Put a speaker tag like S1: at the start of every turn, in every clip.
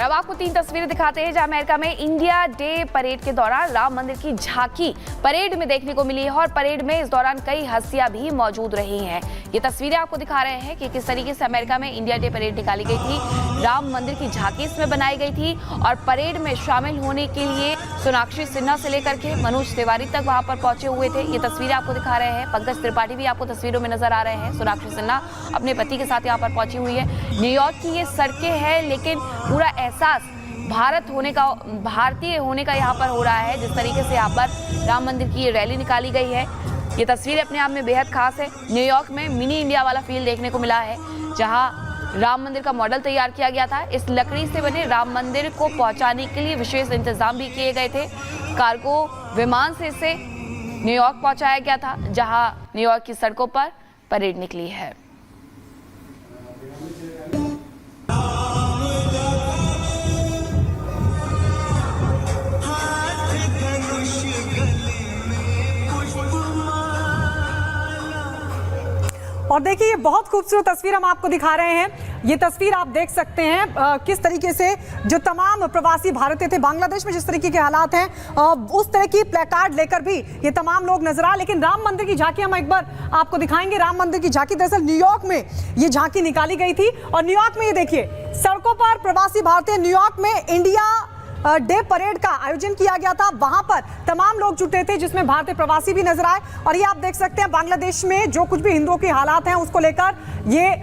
S1: अब आपको 3 तस्वीरें दिखाते हैं जहां अमेरिका में इंडिया डे परेड के दौरान राम मंदिर की झांकी परेड में देखने को मिली है और परेड में इस दौरान कई हस्तियां भी मौजूद रही हैं। ये तस्वीरें आपको दिखा रहे हैं कि किस तरीके से अमेरिका में इंडिया डे परेड निकाली गई थी। राम मंदिर की झांकी इसमें बनाई गई थी और परेड में शामिल होने के लिए सोनाक्षी सिन्हा से लेकर के मनोज तिवारी तक वहां पर पहुंचे हुए थे। ये तस्वीरें आपको दिखा रहे हैं। पंकज त्रिपाठी भी आपको तस्वीरों में नजर आ रहे हैं। सोनाक्षी सिन्हा अपने पति के साथ यहाँ पर पहुंची हुई है। न्यूयॉर्क की ये सड़कें हैं, लेकिन पूरा एहसास भारत होने का, भारतीय होने का यहाँ पर हो रहा है। जिस तरीके से यहाँ पर राम मंदिर की ये रैली निकाली गई है, ये तस्वीर अपने आप में बेहद खास है। न्यूयॉर्क में मिनी इंडिया वाला फील देखने को मिला है, जहाँ राम मंदिर का मॉडल तैयार किया गया था। इस लकड़ी से बने राम मंदिर को पहुंचाने के लिए विशेष इंतजाम भी किए गए थे। कार्गो विमान से इसे न्यूयॉर्क पहुंचाया गया था, जहां न्यूयॉर्क की सड़कों पर परेड निकली है।
S2: और देखिए ये बहुत खूबसूरत तस्वीर हम आपको दिखा रहे हैं। ये तस्वीर आप देख सकते हैं किस तरीके से जो तमाम प्रवासी भारतीय थे, बांग्लादेश में जिस तरीके के हालात हैं उस तरह की प्लेकार्ड लेकर भी ये तमाम लोग नजर आए। लेकिन राम मंदिर की झांकी हम एक बार आपको दिखाएंगे। राम मंदिर की झांकी दरअसल न्यूयॉर्क में ये झांकी निकाली गई थी और न्यूयॉर्क में ये देखिए सड़कों पर प्रवासी भारतीय, न्यूयॉर्क में इंडिया डे परेड का आयोजन किया गया था। वहां पर तमाम लोग जुटे थे, जिसमें भारतीय प्रवासी भी नजर आए। और ये आप देख सकते हैं बांग्लादेश में जो कुछ भी हिंदुओं के हालात हैं उसको लेकर ये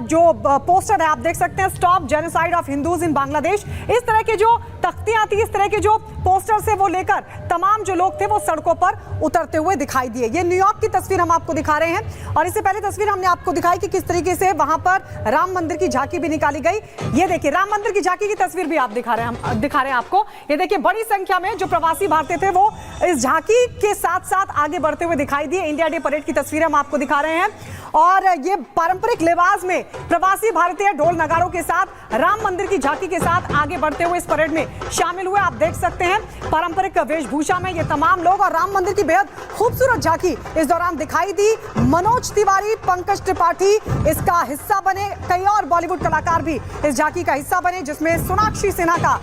S2: जो पोस्टर है आप देख सकते हैं, स्टॉप जेनोसाइड ऑफ हिंदूज इन बांग्लादेश। इस तरह के जो तख्तियां थी, इस तरह के जो पोस्टर से वो लेकर तमाम जो लोग थे वो सड़कों पर उतरते हुए दिखाई दिए। ये न्यूयॉर्क की तस्वीर हम आपको दिखा रहे हैं। और इससे पहले तस्वीर हमने आपको दिखाई कि किस तरीके से वहां पर राम मंदिर की झांकी भी निकाली गई। ये देखिए राम मंदिर की झांकी की तस्वीर भी आप दिखा रहे हैं, हम दिखा रहे हैं आपको। ये देखिए बड़ी संख्या में जो प्रवासी भारतीय थे वो इस झांकी के साथ साथ आगे बढ़ते हुए दिखाई दिए। इंडिया डे परेड की तस्वीरें हम आपको दिखा रहे हैं और ये पारंपरिक लिबास में प्रवासी भारतीय ढोल नगाड़ों के साथ राम मंदिर की झांकी के साथ आगे बढ़ते हुए इस परेड में शामिल हुए। आप देख सकते हैं पारंपरिक वेशभूषा में ये तमाम लोग और राम मंदिर की बेहद खूबसूरत झांकी इस दौरान दिखाई दी। मनोज तिवारी, पंकज त्रिपाठी इसका हिस्सा बने, कई और बॉलीवुड कलाकार भी इस झांकी का हिस्सा बने, जिसमें सोनाक्षी सिन्हा का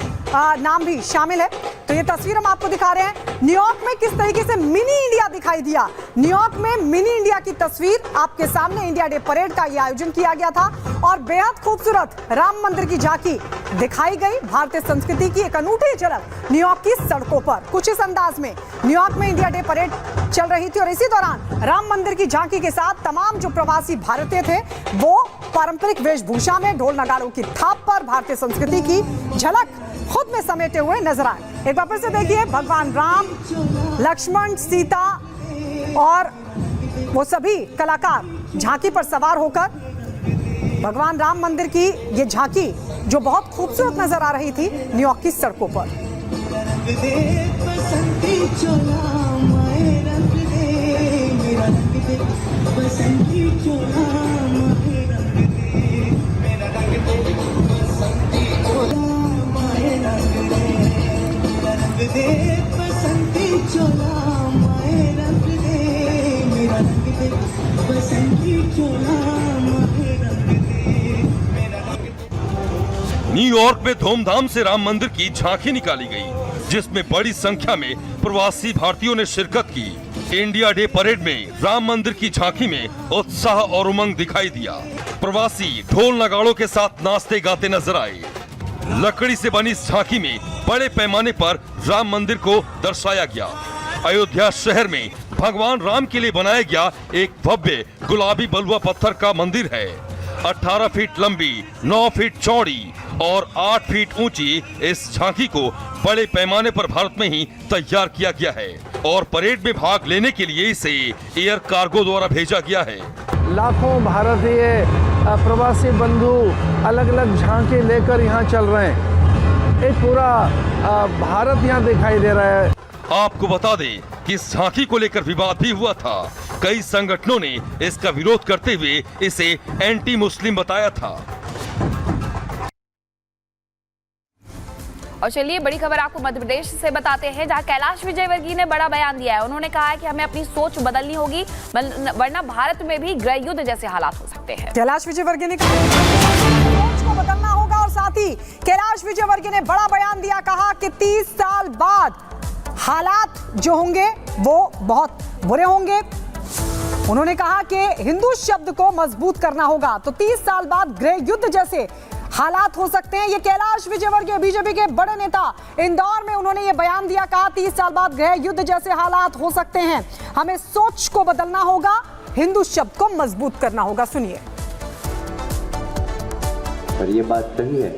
S2: नाम भी शामिल है। तो ये तस्वीर हम आपको दिखा रहे हैं। न्यूयॉर्क में किस तरीके से मिनी इंडिया दिखाई दिया। न्यूयॉर्क में मिनी इंडिया की तस्वीर आपके सामने, इंडिया डे परेड का ये आयोजन किया गया था और बेहद खूबसूरत राम मंदिर की झांकी दिखाई गई। भारतीय संस्कृति की एक अनूठी झलक न्यूयॉर्क की सड़कों पर कुछ इस अंदाज में न्यूयॉर्क में इंडिया डे परेड चल रही थी और इसी दौरान राम मंदिर की झांकी के साथ तमाम जो प्रवासी भारतीय थे वो पारंपरिक वेशभूषा में ढोल नगाड़ों की थाप पर भारतीय संस्कृति की झलक खुद में समेटे हुए नजर आए। एक बार फिर से देखिए भगवान राम, लक्ष्मण, सीता और वो सभी कलाकार झांकी पर सवार होकर भगवान राम मंदिर की ये झांकी जो बहुत खूबसूरत नजर आ रही थी न्यूयॉर्क की सड़कों पर।
S3: न्यूयॉर्क में धूमधाम से राम मंदिर की झांकी निकाली गई, जिसमें बड़ी संख्या में प्रवासी भारतीयों ने शिरकत की। इंडिया डे परेड में राम मंदिर की झांकी में उत्साह और उमंग दिखाई दिया। प्रवासी ढोल नगाड़ों के साथ नाचते गाते नजर आए। लकड़ी से बनी इस झांकी में बड़े पैमाने पर राम मंदिर को दर्शाया गया। अयोध्या शहर में भगवान राम के लिए बनाया गया एक भव्य गुलाबी बलुआ पत्थर का मंदिर है। 18 फीट लंबी, 9 फीट चौड़ी और 8 फीट ऊंची इस झांकी को बड़े पैमाने पर भारत में ही तैयार किया गया है और परेड में भाग लेने के लिए इसे एयर कार्गो द्वारा भेजा गया है।
S4: लाखों भारतीय प्रवासी बंधु अलग अलग झांकी लेकर यहाँ चल रहे हैं। एक पूरा भारत यहाँ दिखाई दे रहा है।
S3: आपको बता दें कि इस झांकी को लेकर विवाद भी हुआ था। कई संगठनों ने इसका विरोध करते हुए इसे एंटी मुस्लिम बताया था।
S1: और चलिए बड़ी खबर आपको मध्य प्रदेश से बताते हैं, जहां कैलाश विजयवर्गीय ने बड़ा बयान दिया है। उन्होंने कहा है कि हमें अपनी सोच बदलनी होगी, वरना भारत में भी गृह युद्ध जैसे हालात हो सकते हैं।
S2: कैलाश विजयवर्गीय ने कहा सोच को बदलना होगा और साथ ही कैलाश विजयवर्गीय ने बड़ा बयान दिया, कहा कि 30 साल बाद हालात जो होंगे वो बहुत बुरे होंगे। उन्होंने कहा कि हिंदू शब्द को मजबूत करना होगा, तो 30 साल बाद गृह युद्ध जैसे हालात हो सकते हैं। ये कैलाश विजयवर्गीय बीजेपी के बड़े नेता इंदौर में उन्होंने ये बयान दिया, कहा 30 साल बाद गृह युद्ध जैसे हालात हो सकते हैं, हमें सोच को बदलना होगा, हिंदू शब्द को मजबूत करना होगा। सुनिए।
S5: और ये बात सही है।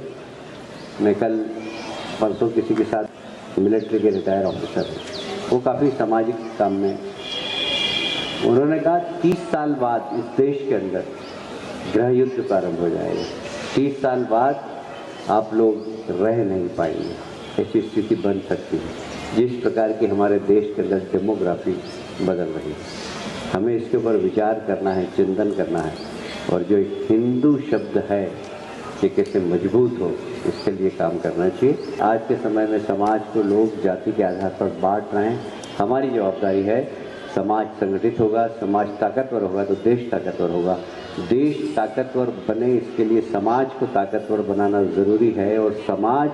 S5: मैं कल परसों किसी के साथ मिलिट्री के रिटायर ऑफिसर हैं, वो काफ़ी सामाजिक काम में, उन्होंने कहा 30 साल बाद इस देश के अंदर गृह युद्ध प्रारंभ हो जाएगा। 30 साल बाद आप लोग रह नहीं पाएंगे, ऐसी स्थिति बन सकती है। जिस प्रकार की हमारे देश के अंदर डेमोग्राफी बदल रही है, हमें इसके ऊपर विचार करना है, चिंतन करना है, और जो एक हिंदू शब्द है ये कैसे मजबूत हो, इसके लिए काम करना चाहिए। आज के समय में समाज को लोग जाति के आधार पर बांट रहे हैं। हमारी जवाबदारी है, समाज संगठित होगा, समाज ताकतवर होगा तो देश ताकतवर होगा। देश ताकतवर बने, इसके लिए समाज को ताकतवर बनाना ज़रूरी है, और समाज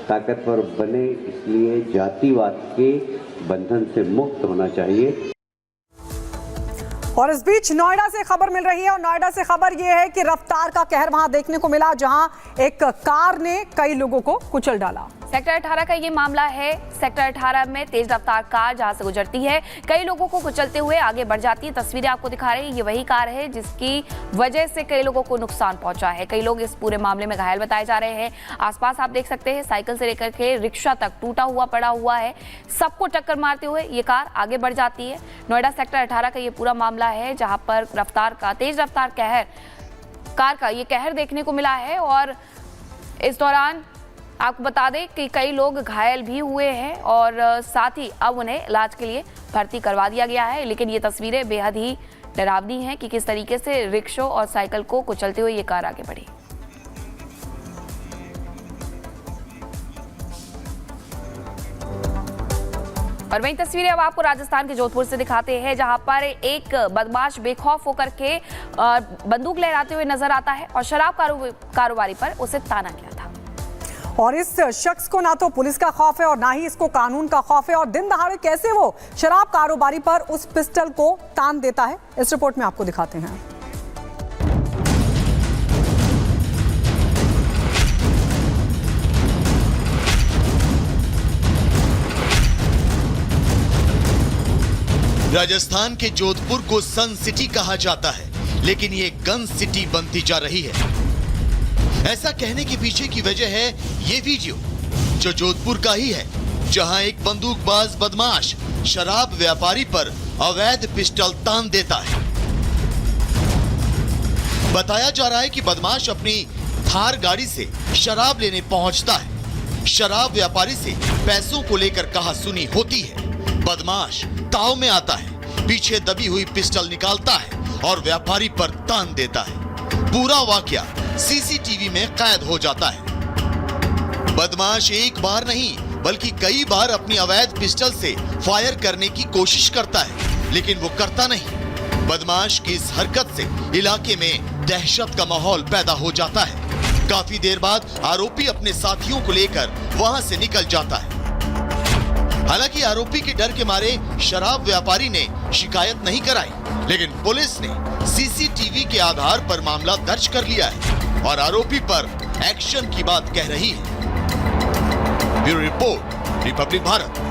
S5: ताकतवर बने इसलिए जातिवाद के बंधन से मुक्त होना चाहिए।
S2: और इस बीच नोएडा से खबर मिल रही है, और नोएडा से खबर यह है कि रफ्तार का कहर वहां देखने को मिला, जहां एक कार ने कई लोगों को कुचल डाला।
S1: सेक्टर 18 का ये मामला है। सेक्टर 18 में तेज रफ्तार कार जहां से गुजरती है, कई लोगों को कुचलते हुए आगे बढ़ जाती है। तस्वीरें आपको दिखा रही है, ये वही कार है जिसकी वजह से कई लोगों को नुकसान पहुंचा है। कई लोग इस पूरे मामले में घायल बताए जा रहे हैं। आसपास आप देख सकते हैं, साइकिल से लेकर के रिक्शा तक टूटा हुआ पड़ा हुआ है। सबको टक्कर मारते हुए ये कार आगे बढ़ जाती है। नोएडा सेक्टर 18 का ये पूरा मामला है, जहां पर तेज रफ्तार कार का ये कहर देखने को मिला है। और इस दौरान आपको बता दें कि कई लोग घायल भी हुए हैं, और साथ ही अब उन्हें इलाज के लिए भर्ती करवा दिया गया है। लेकिन ये तस्वीरें बेहद ही डरावनी हैं कि किस तरीके से रिक्शों और साइकिल को कुचलते हुए ये कार आगे बढ़ी। और वही तस्वीरें अब आपको राजस्थान के जोधपुर से दिखाते हैं, जहां पर एक बदमाश बेखौफ होकर के बंदूक लहराते हुए नजर आता है और शराब कारोबारी पर उसे ताना किया था।
S2: और इस शख्स को ना तो पुलिस का खौफ है और ना ही इसको कानून का खौफ है, और दिन दहाड़े कैसे वो शराब कारोबारी पर उस पिस्टल को तान देता है, इस रिपोर्ट में आपको दिखाते हैं।
S6: राजस्थान के जोधपुर को सन सिटी कहा जाता है, लेकिन ये गन सिटी बनती जा रही है। ऐसा कहने के पीछे की वजह है ये वीडियो, जो जोधपुर का ही है, जहां एक बंदूकबाज बदमाश शराब व्यापारी पर अवैध पिस्टल तान देता है। बताया जा रहा है कि बदमाश अपनी थार गाड़ी से शराब लेने पहुंचता है। शराब व्यापारी से पैसों को लेकर कहा सुनी होती है। बदमाश ताव में आता है, पीछे दबी हुई पिस्टल निकालता है और व्यापारी पर तान देता है। पूरा वाकया सीसीटीवी में कैद हो जाता है। बदमाश एक बार नहीं बल्कि कई बार अपनी अवैध पिस्टल से फायर करने की कोशिश करता है, लेकिन वो करता नहीं। बदमाश की इस हरकत से इलाके में दहशत का माहौल पैदा हो जाता है। काफी देर बाद आरोपी अपने साथियों को लेकर वहां से निकल जाता है। हालांकि आरोपी के डर के मारे शराब व्यापारी ने शिकायत नहीं कराई, लेकिन पुलिस ने सीसीटीवी के आधार पर मामला दर्ज कर लिया है और आरोपी पर एक्शन की बात कह रही है। Bureau report, Republic Bharat.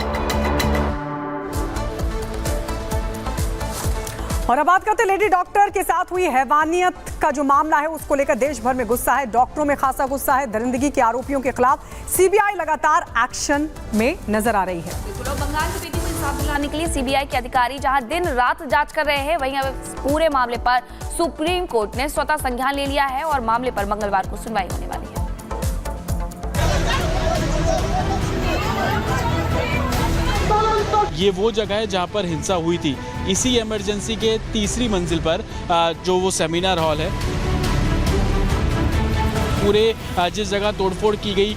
S2: और अब बात करते हैं लेडी डॉक्टर के साथ हुई हैवानियत का जो मामला है, उसको लेकर देश भर में गुस्सा है। डॉक्टरों में खासा गुस्सा है। दरिंदगी के आरोपियों के खिलाफ सीबीआई लगातार एक्शन में नजर आ रही है।
S1: बंगाल की बेटी को इंसाफ दिलाने के लिए सीबीआई के अधिकारी जहां दिन रात जांच कर रहे हैं, वहीं अब पूरे मामले पर सुप्रीम कोर्ट ने स्वतः संज्ञान ले लिया है और मामले पर मंगलवार को सुनवाई होने वाली है।
S7: ये वो जगह है जहां पर हिंसा हुई थी। इसी इमरजेंसी के तीसरी मंजिल पर जो वो सेमिनार हॉल है, पूरे जिस जगह तोड़फोड़ की गई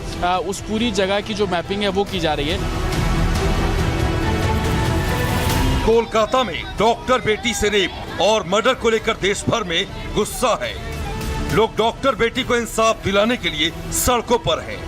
S7: उस पूरी जगह की जो मैपिंग है वो की जा रही है।
S3: कोलकाता में डॉक्टर बेटी से रेप और मर्डर को लेकर देश भर में गुस्सा है। लोग डॉक्टर बेटी को इंसाफ दिलाने के लिए सड़कों पर हैं।